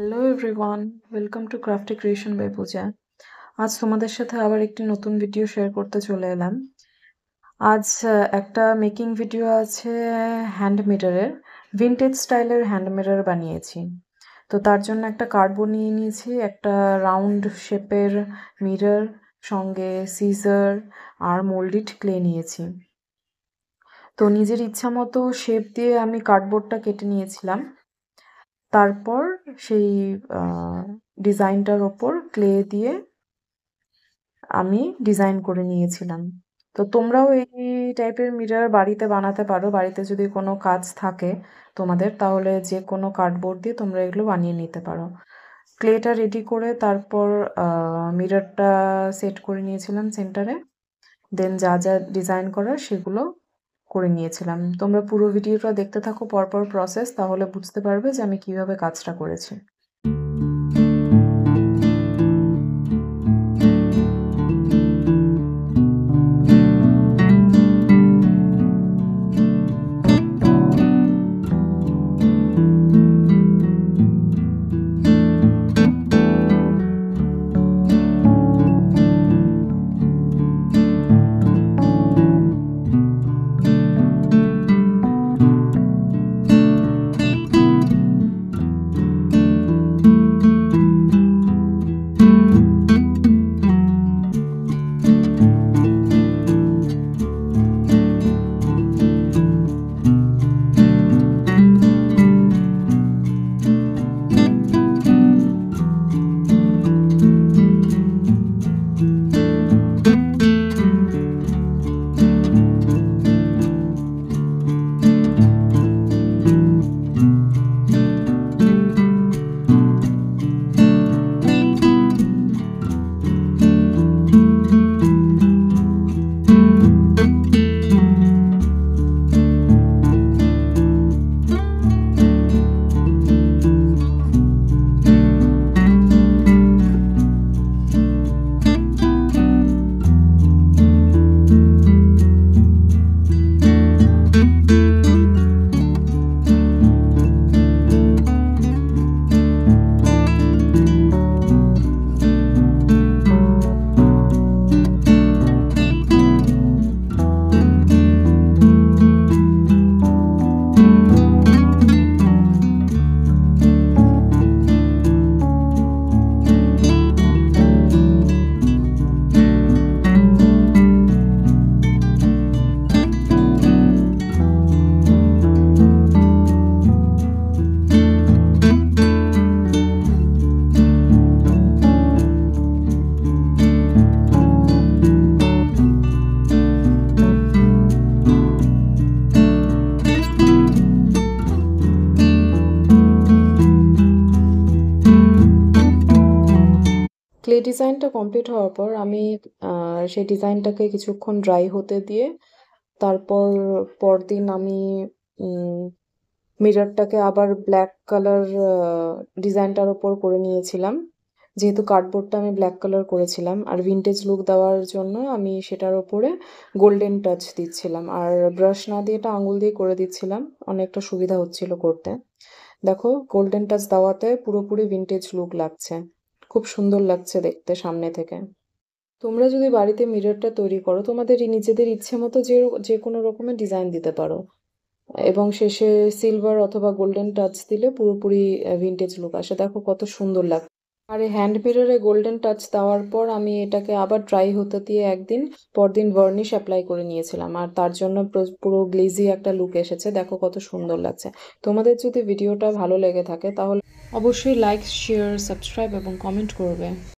Hello everyone, welcome to crafty creation by Puja. আজ তোমাদের সাথে আবার একটি নতুন ভিডিও শেয়ার করতে চলে এলাম। আজ একটা মেকিং ভিডিও আছে হ্যান্ড মিররের, ভিনটেজ স্টাইলের হ্যান্ড মিরর বানিয়েছি। তো তার জন্য একটা কার্ডবোর্ড নিয়ে নিয়েছি, একটা রাউন্ড শেপের মিরর, সঙ্গে সিজার আর মোল্ডেড ক্লে নিয়েছি। তো নিজের ইচ্ছা মতো শেপ দিয়ে আমি কার্ডবোর্ডটা কেটে নিয়েছিলাম। তারপর সেই ডিজাইনটার ওপর ক্লে দিয়ে আমি ডিজাইন করে নিয়েছিলাম। তো তোমরাও এই টাইপের মিরর বাড়িতে বানাতে পারো। বাড়িতে যদি কোনো কাজ থাকে তোমাদের, তাহলে যে কোনো কার্ডবোর্ড দিয়ে তোমরা এগুলো বানিয়ে নিতে পারো। ক্লেটা রেডি করে তারপর মিররটা সেট করে নিয়েছিলাম সেন্টারে। দেন যা যা ডিজাইন করার সেগুলো করে নিয়েছিলাম। তোমরা পুরো ভিডিওটা দেখতে থাকো পরপর প্রসেস, তাহলে বুঝতে পারবে যে আমি কিভাবে কাজটা করেছি। ক্লে ডিজাইনটা কমপ্লিট হওয়ার পর আমি সেই ডিজাইনটাকে কিছুক্ষণ ড্রাই হতে দিয়ে তারপর পরদিন আমি মিররটাকে আবার ব্ল্যাক কালার ডিজাইনটার ওপর করে নিয়েছিলাম, যেহেতু কার্ডবোর্ডটা আমি ব্ল্যাক কালার করেছিলাম। আর ভিনটেজ লুক দেওয়ার জন্য আমি সেটার ওপরে গোল্ডেন টাচ দিচ্ছিলাম, আর ব্রাশ না দিয়ে এটা আঙুল দিয়ে করে দিচ্ছিলাম, অনেকটা সুবিধা হচ্ছিল করতে। দেখো গোল্ডেন টাচ দেওয়াতে পুরোপুরি ভিনটেজ লুক লাগছে, খুব সুন্দর লাগছে দেখতে সামনে থেকে। তোমরা যদি বাড়িতে মিররটা তৈরি করো, তোমাদের নিজেদের ইচ্ছে মতো যে কোনো রকমের ডিজাইন দিতে পারো, এবং শেষে সিলভার অথবা গোল্ডেন টাচ দিলে পুরোপুরি ভিনটেজ লুক আসে। দেখো কত সুন্দর লাগছে। আর এই হ্যান্ড মিররে গোল্ডেন টাচ দেওয়ার পর আমি এটাকে আবার ড্রাই হতে দিয়ে একদিন পরদিন ভার্নিশ অ্যাপ্লাই করে নিয়েছিলাম, আর তার জন্য পুরো গ্লেজি একটা লুক এসেছে। দেখো কত সুন্দর লাগছে। তোমাদের যদি ভিডিওটা ভালো লেগে থাকে তাহলে অবশ্যই লাইক, শেয়ার, সাবস্ক্রাইব এবং কমেন্ট করবে।